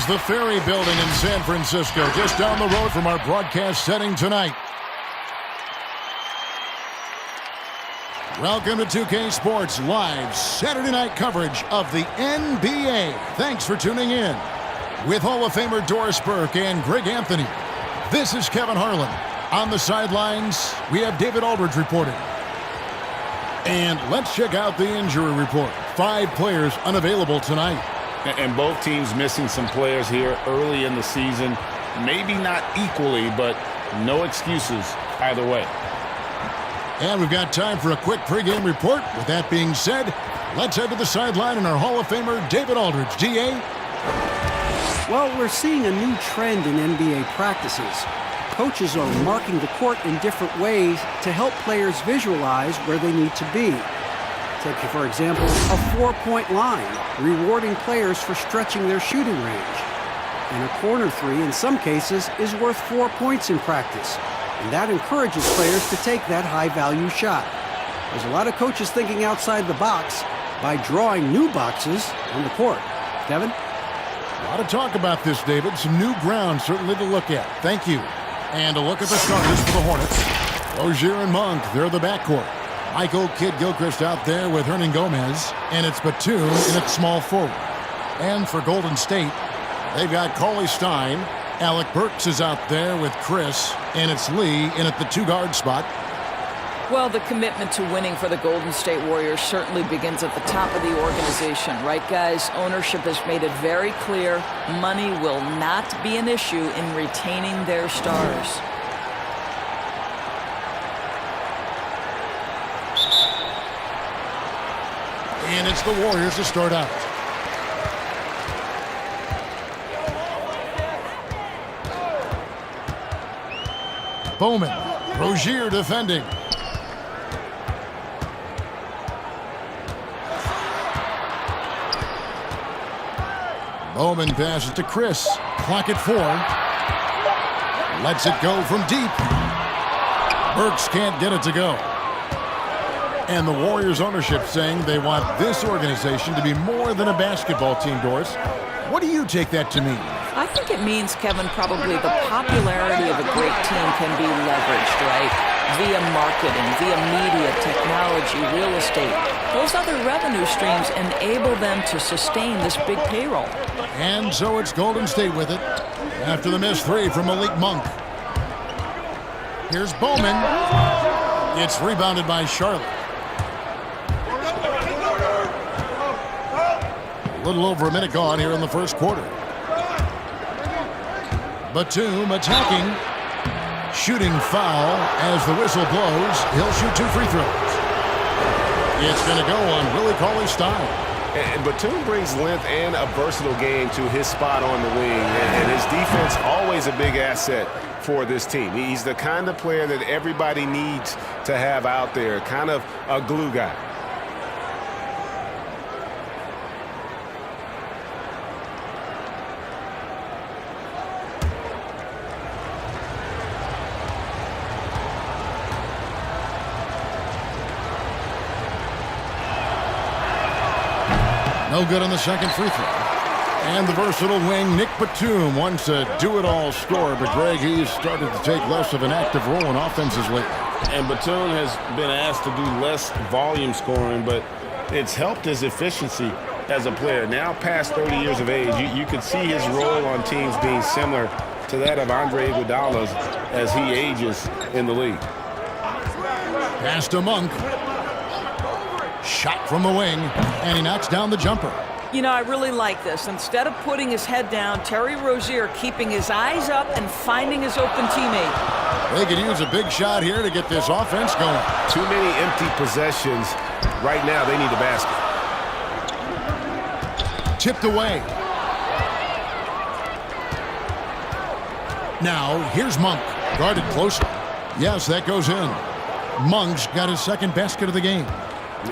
is the Ferry Building in San Francisco, just down the road from our broadcast setting tonight. Welcome to 2K Sports Live Saturday night coverage of the NBA. Thanks for tuning in. With Hall of Famer Doris Burke and Greg Anthony, this is Kevin Harlan. On the sidelines, we have David Aldridge reporting. And let's check out the injury report. 5 players unavailable tonight. And both teams missing some players here early in the season. Maybe not equally, but no excuses either way. And we've got time for a quick pregame report. With that being said, let's head to the sideline and our Hall of Famer, David Aldridge. DA? Well, we're seeing a new trend in NBA practices. Coaches are marking the court in different ways to help players visualize where they need to be. Take, for example, a 4-point line, rewarding players for stretching their shooting range. And a corner three, in some cases, is worth 4 points in practice. And that encourages players to take that high-value shot. There's a lot of coaches thinking outside the box by drawing new boxes on the court. Kevin? A lot of talk about this, David. Some new ground certainly to look at. Thank you. And a look at the starters for the Hornets. Rozier and Monk, they're the backcourt. Michael Kidd-Gilchrist out there with Hernan Gomez, and it's Batum in at small forward. And for Golden State, they've got Cauley Stein. Alec Burks is out there with Chris, and it's Lee in at the 2-guard spot. Well, the commitment to winning for the Golden State Warriors certainly begins at the top of the organization, right, guys? Ownership has made it very clear money will not be an issue in retaining their stars. And it's the Warriors to start out. Bowman, Rozier defending. Bowman passes to Chris. Clock at 4. Lets it go from deep. Burks can't get it to go. And the Warriors ownership saying they want this organization to be more than a basketball team, Doris. What do you take that to mean? I think it means, Kevin, probably the popularity of a great team can be leveraged, right? Via marketing, via media, technology, real estate. Those other revenue streams enable them to sustain this big payroll. And so it's Golden State with it. After the missed 3 from Malik Monk. Here's Bowman. It's rebounded by Charlotte. A little over a minute gone here in the first quarter. Batum attacking. Shooting foul as the whistle blows. He'll shoot 2 free throws. It's going to go on Willie Cauley-Stein. And Batum brings length and a versatile game to his spot on the wing. And his defense always a big asset for this team. He's the kind of player that everybody needs to have out there. Kind of a glue guy. No good on the second free throw. And the versatile wing, Nick Batum, wants a do-it-all scorer, but Greg, he's started to take less of an active role in offenses lately. And Batum has been asked to do less volume scoring, but it's helped his efficiency as a player. Now past 30 years of age, you could see his role on teams being similar to that of Andre Iguodala's as he ages in the league. Pass to Monk. Shot from the wing, and he knocks down the jumper. You know, I really like this. Instead of putting his head down, Terry Rozier keeping his eyes up and finding his open teammate. They could use a big shot here to get this offense going. Too many empty possessions. Right now, they need a basket. Tipped away. Now, here's Monk. Guarded closely. Yes, that goes in. Monk's got his second basket of the game.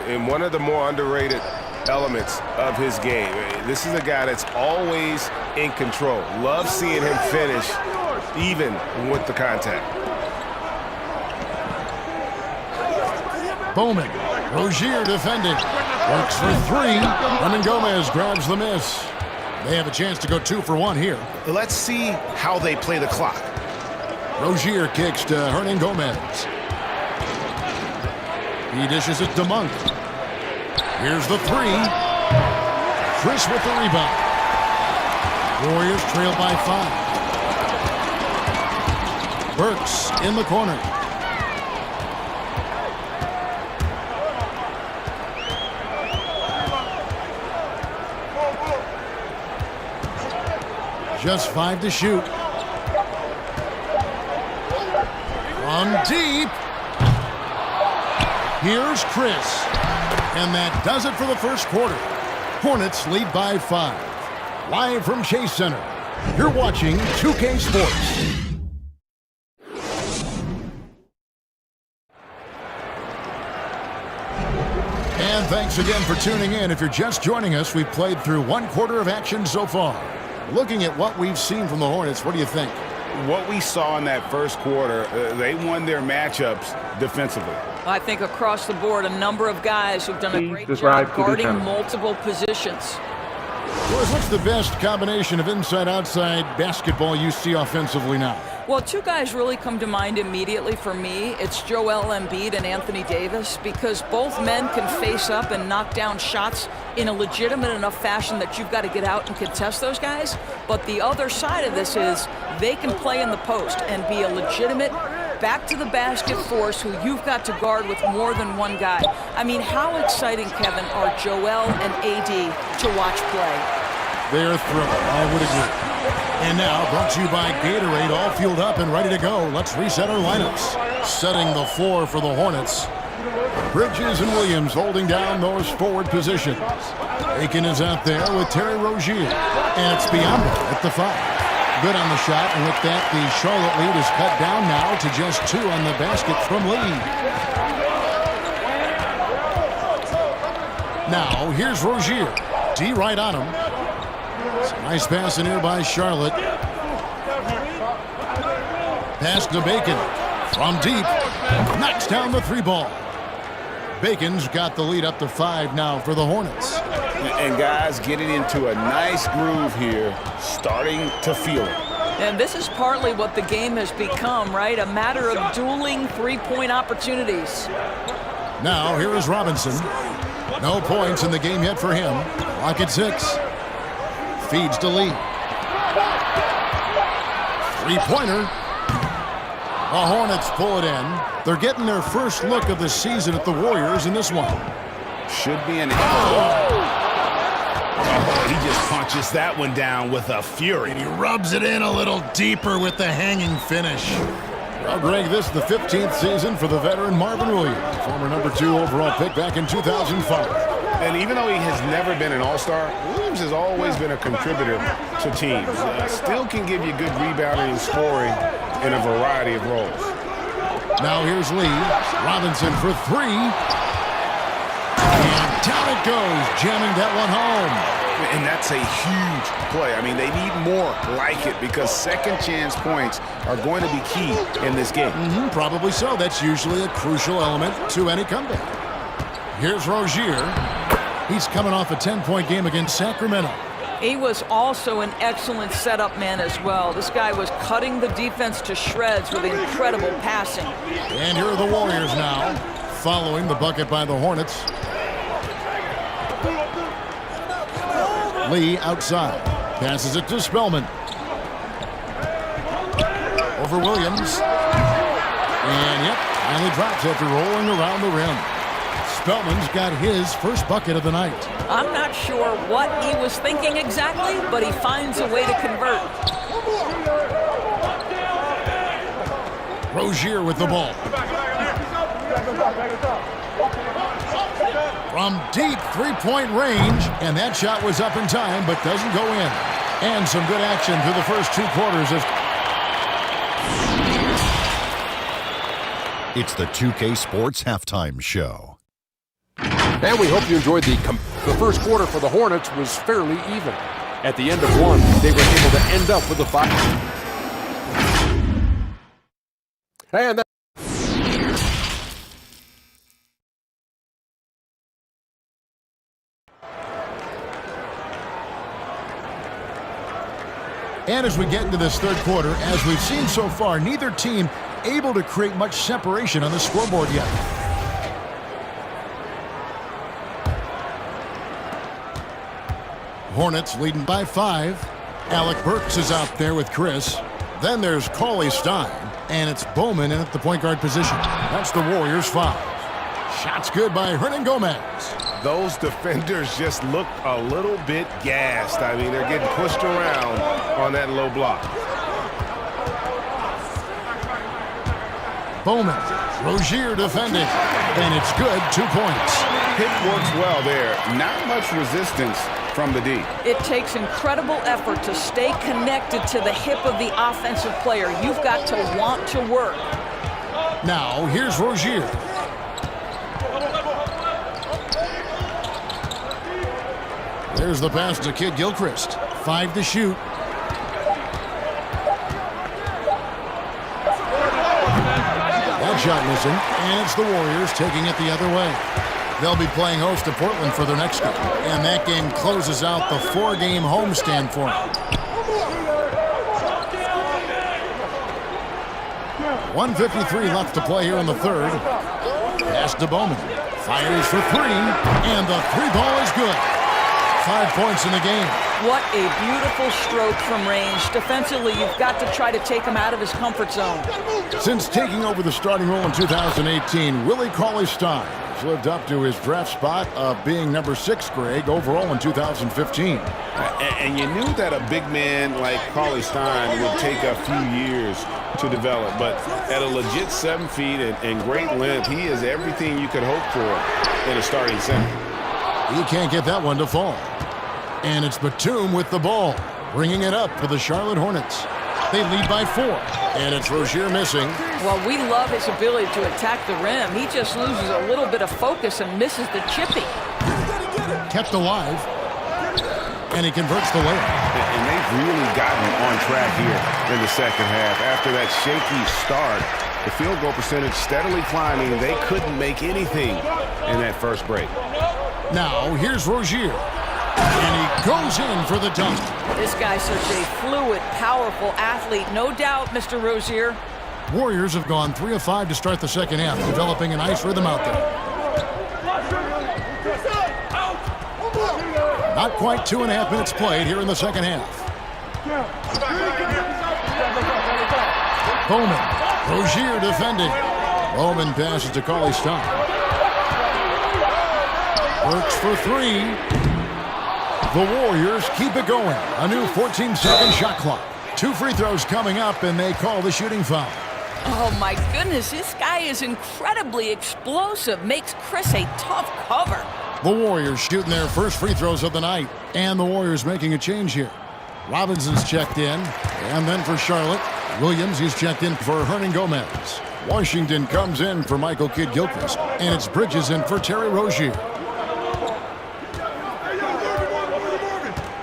And one of the more underrated elements of his game. This is a guy that's always in control. Love seeing him finish even with the contact. Bowman. Rozier defending. Works for 3. Hernan Gomez grabs the miss. They have a chance to go 2 for 1 here. Let's see how they play the clock. Rozier kicks to Hernangomez. He dishes it to Monk. Here's the 3. Chris with the rebound. Warriors trail by 5. Burks in the corner. Just 5 to shoot. From deep. Here's Chris. And that does it for the first quarter. Hornets lead by 5. Live from Chase Center, you're watching 2K Sports. And thanks again for tuning in. If you're just joining us, we've played through 1 quarter of action so far. Looking at what we've seen from the Hornets, what do you think? What we saw in that first quarter, they won their matchups defensively. I think across the board, a number of guys who've done a great job guarding multiple positions. Boys, what's the best combination of inside-outside basketball you see offensively now? Well, 2 guys really come to mind immediately for me. It's Joel Embiid and Anthony Davis, because both men can face up and knock down shots in a legitimate enough fashion that you've got to get out and contest those guys. But the other side of this is they can play in the post and be a legitimate back-to-the-basket force who you've got to guard with more than one guy. I mean, how exciting, Kevin, are Joel and AD to watch play? They're thrilled, I would agree. And now, brought to you by Gatorade, all fueled up and ready to go. Let's reset our lineups. Setting the floor for the Hornets. Bridges and Williams holding down those forward positions. Aiken is out there with Terry Rozier. And it's Biyombo at the 5. Good on the shot, and with that, the Charlotte lead is cut down now to just 2 on the basket from Lee. Now, here's Rozier. D right on him. It's a nice pass in here by Charlotte. Pass to Bacon. From deep. Knocks down the 3 ball. Bacon's got the lead up to 5 now for the Hornets. And guys getting into a nice groove here, starting to feel it. And this is partly what the game has become, right? A matter of dueling 3-point opportunities. Now, here is Robinson. No points in the game yet for him. Clock at 6. Feeds to Lee. 3-pointer. The Hornets pull it in. They're getting their first look of the season at the Warriors in this one. Should be an he just punches that one down with a fury. And he rubs it in a little deeper with the hanging finish. Well, Greg, this is the 15th season for the veteran Marvin Williams, former number 2 overall pick back in 2005. And even though he has never been an all-star, Williams has always been a contributor to teams. Still can give you good rebounding and scoring in a variety of roles. Now here's Lee. Robinson for 3. And down it goes, jamming that one home. And that's a huge play. I mean, they need more like it because second chance points are going to be key in this game. Probably so. That's usually a crucial element to any comeback. Here's Rozier. He's coming off a 10-point game against Sacramento. He was also an excellent setup man as well. This guy was cutting the defense to shreds with incredible passing. And here are the Warriors now, following the bucket by the Hornets. Lee outside. Passes it to Spellman. Over Williams. And, yep, finally drops after rolling around the rim. Spellman's got his first bucket of the night. I'm not sure what he was thinking exactly, but he finds a way to convert. Rozier with the ball. From deep 3-point range, and that shot was up in time, but doesn't go in. And some good action through the first 2 quarters. It's the 2K Sports Halftime Show. And we hope you enjoyed the first quarter for the Hornets was fairly even. At the end of one, they were able to end up with a 5. And that And as we get into this third quarter, as we've seen so far, neither team able to create much separation on the scoreboard yet. Hornets leading by 5. Alec Burks is out there with Chris. Then there's Cauley Stein, and it's Bowman in at the point guard position. That's the Warriors' foul. Shot's good by Hernan Gomez. Those defenders just look a little bit gassed. I mean, they're getting pushed around on that low block. Bowman, Rozier defending, and it's good, 2 points. Hit works well there. Not much resistance from the D. It takes incredible effort to stay connected to the hip of the offensive player. You've got to want to work. Now, here's Rozier. There's the pass to Kid Gilchrist. 5 to shoot. That shot missing, and it's the Warriors taking it the other way. They'll be playing host to Portland for their next game, and that game closes out the 4-game homestand for them. 1:53 left to play here in the third. Pass to Bowman. Fires for 3, and the 3 ball is good. 5 points in the game. What a beautiful stroke from range. Defensively, you've got to try to take him out of his comfort zone. Since taking over the starting role in 2018, Willie Cauley Stein has lived up to his draft spot of being number 6, Greg, overall in 2015. And you knew that a big man like Cauley Stein would take a few years to develop, but at a legit 7 feet and great length, he is everything you could hope for in a starting center. He can't get that one to fall. And it's Batum with the ball, bringing it up for the Charlotte Hornets. They lead by 4, and it's Rozier missing. Well, we love his ability to attack the rim. He just loses a little bit of focus and misses the chippy. Kept alive, and he converts the layup. And they've really gotten on track here in the second half. After that shaky start, the field goal percentage steadily climbing. They couldn't make anything in that first break. Now, here's Rozier. And he goes in for the dunk. This guy's such a fluid, powerful athlete. No doubt, Mr. Rozier. Warriors have gone 3 of 5 to start the second half, developing a nice rhythm out there. Not quite 2.5 minutes played here in the second half. Bowman. Rozier defending. Bowman passes to Cauley Stein. Works for 3. The Warriors keep it going. A new 14-second shot clock. 2 free throws coming up, and they call the shooting foul. Oh, my goodness. This guy is incredibly explosive. Makes Chris a tough cover. The Warriors shooting their first free throws of the night. And the Warriors making a change here. Robinson's checked in. And then for Charlotte, Williams, he's checked in for Hernan Gomez. Washington comes in for Michael Kidd-Gilchrist. And it's Bridges in for Terry Rozier.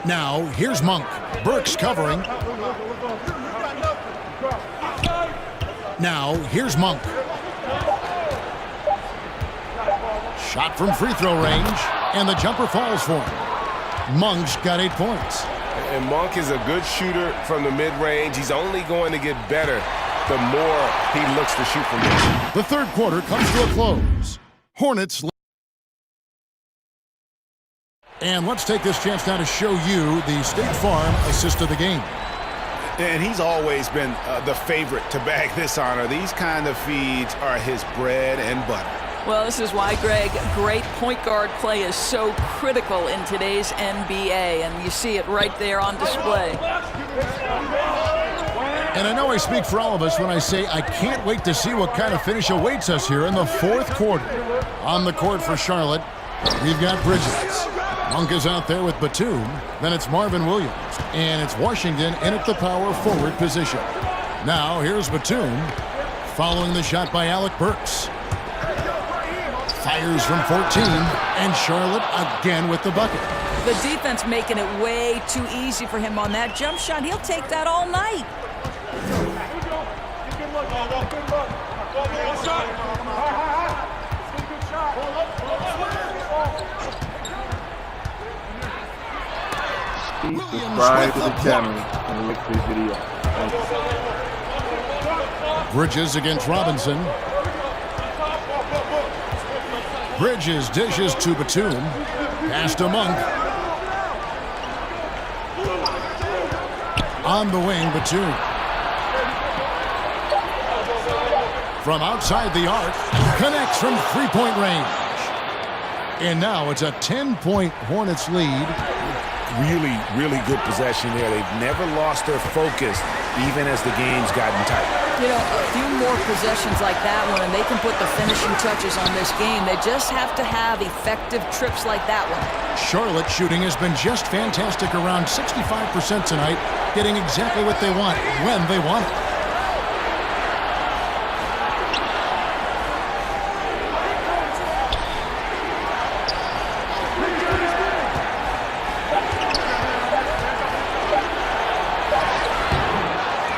Now, here's Monk. Burks covering. Now, here's Monk. Shot from free throw range, and the jumper falls for him. Monk's got 8 points. And Monk is a good shooter from the mid-range. He's only going to get better the more he looks to shoot from there. The third quarter comes to a close. Hornets. And let's take this chance now to show you the State Farm assist of the game. And he's always been the favorite to bag this honor. These kind of feeds are his bread and butter. Well, this is why, Greg, great point guard play is so critical in today's NBA, and you see it right there on display. And I know I speak for all of us when I say I can't wait to see what kind of finish awaits us here in the fourth quarter. On the court for Charlotte, we've got Bridges. Monk is out there with Batum. Then it's Marvin Williams. And it's Washington in at the power forward position. Now here's Batum. Following the shot by Alec Burks. Fires from 14. And Charlotte again with the bucket. The defense making it way too easy for him on that jump shot. He'll take that all night. Williams subscribe to with the the channel block. and like this video. Thank you. Bridges against Robinson. Bridges dishes to Batum. Pass to Monk. On the wing, Batum. From outside the arc, connects from three-point range. And now it's a 10-point Hornets lead. Really, really good possession there. They've never lost their focus, even as the game's gotten tight. You know, a few more possessions like that one, and they can put the finishing touches on this game. They just have to have effective trips like that one. Charlotte shooting has been just fantastic, around 65% tonight, getting exactly what they want, when they want it.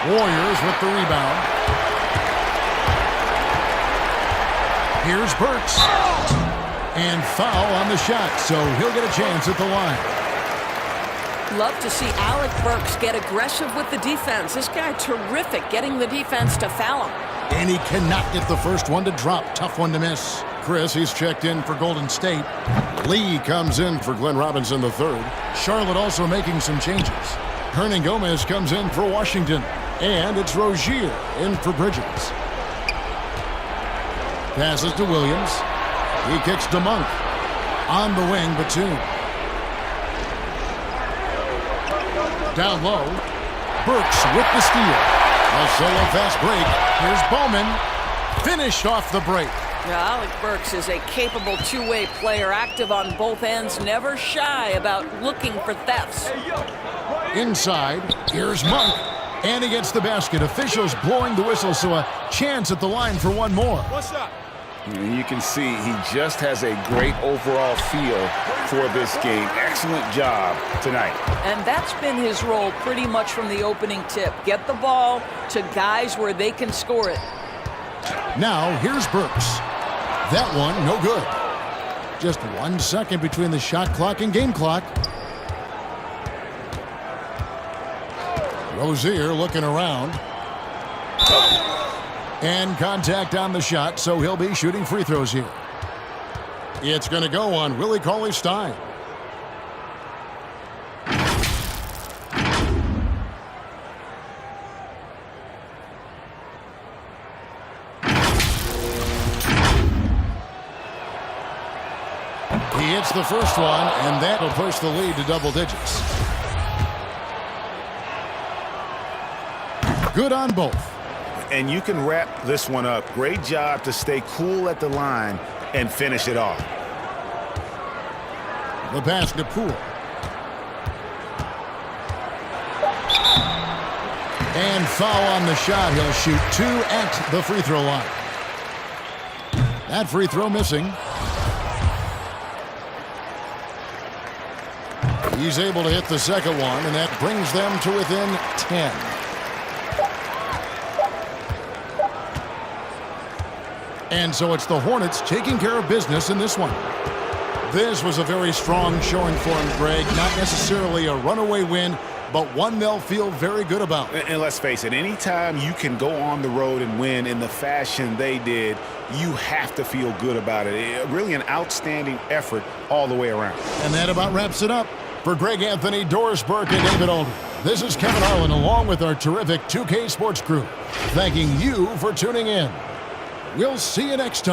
Warriors with the rebound. Here's Burks. And foul on the shot, so he'll get a chance at the line. Love to see Alec Burks get aggressive with the defense. This guy terrific getting the defense to foul him. And he cannot get the first one to drop. Tough one to miss. Chris, he's checked in for Golden State. Lee comes in for Glenn Robinson III. Charlotte also making some changes. Hernan Gomez comes in for Washington. And it's Rozier in for Bridges. Passes to Williams. He kicks to Monk. On the wing, Batum. Down low. Burks with the steal. A solo fast break. Here's Bowman. Finished off the break. Yeah, Alec Burks is a capable two-way player, active on both ends, never shy about looking for thefts. Inside, here's Monk. And he gets the basket. Officials blowing the whistle, so a chance at the line for one more. And you can see he just has a great overall feel for this game. Excellent job tonight. And that's been his role pretty much from the opening tip. Get the ball to guys where they can score it. Now, here's Burks. That one, no good. Just 1 second between the shot clock and game clock. Rozier looking around. And contact on the shot, so he'll be shooting free throws here. It's going to go on Willie Cauley-Stein. He hits the first one, and that'll push the lead to double digits. Good on both. And you can wrap this one up. Great job to stay cool at the line and finish it off. The pass to Poole. And foul on the shot. He'll shoot 2 at the free throw line. That free throw missing. He's able to hit the second one, and that brings them to within 10. And so it's the Hornets taking care of business in this one. This was a very strong showing for him, Greg. Not necessarily a runaway win, but one they'll feel very good about. And let's face it, anytime you can go on the road and win in the fashion they did, you have to feel good about it. Really an outstanding effort all the way around. And that about wraps it up. For Greg Anthony, Doris Burke, and David Aldridge, this is Kevin Harlan along with our terrific 2K Sports crew, thanking you for tuning in. We'll see you next time.